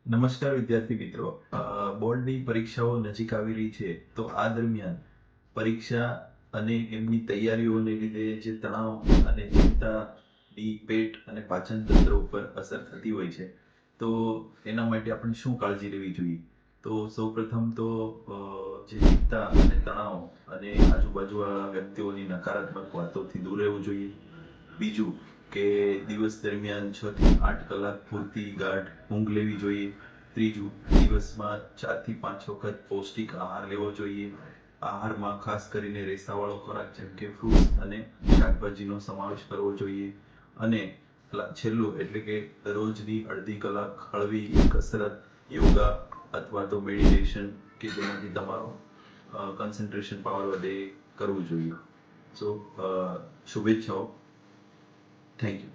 નમસ્કાર વિદ્યાર્થી મિત્રો. બોર્ડની પરીક્ષાઓ નજીક આવી રહી છે, તો આ દરમિયાન પરીક્ષા અને એમની તૈયારીઓને લીધે જે તણાવ અને ચિંતાની પેટ અને પાચન તંત્ર ઉપર અસર થતી હોય છે, તો એના માટે આપણે શું કાળજી લેવી જોઈએ? તો સૌપ્રથમ તો જે ચિંતા અને તણાવ અને આજુબાજુવાળા વ્યક્તિઓની નકારાત્મક વાતોથી દૂર રહેવું જોઈએ. બીજું કે દિવસ દરમિયાન 6 થી 8 કલાક પૂરતી ગાઢ ઊંઘ લેવી જોઈએ. ત્રીજું, દિવસમાં 4 થી 5 વખત પૌષ્ટિક આહાર લેવો જોઈએ. આહારમાં ખાસ કરીને રેસાવાળો ખોરાક જેમ કે ફ્રૂટ્સ અને શાકભાજીનો સમાવેશ કરવો જોઈએ. અને છેલ્લું એટલે કે રોજની અડધી કલાક હળવી કસરત, યોગા અથવા તો મેડિટેશન કે જેનાથી તમારો કન્સન્ટ્રેશન પાવર વધે કરવું જોઈએ. સો શુભેચ્છાઓ. Thank you.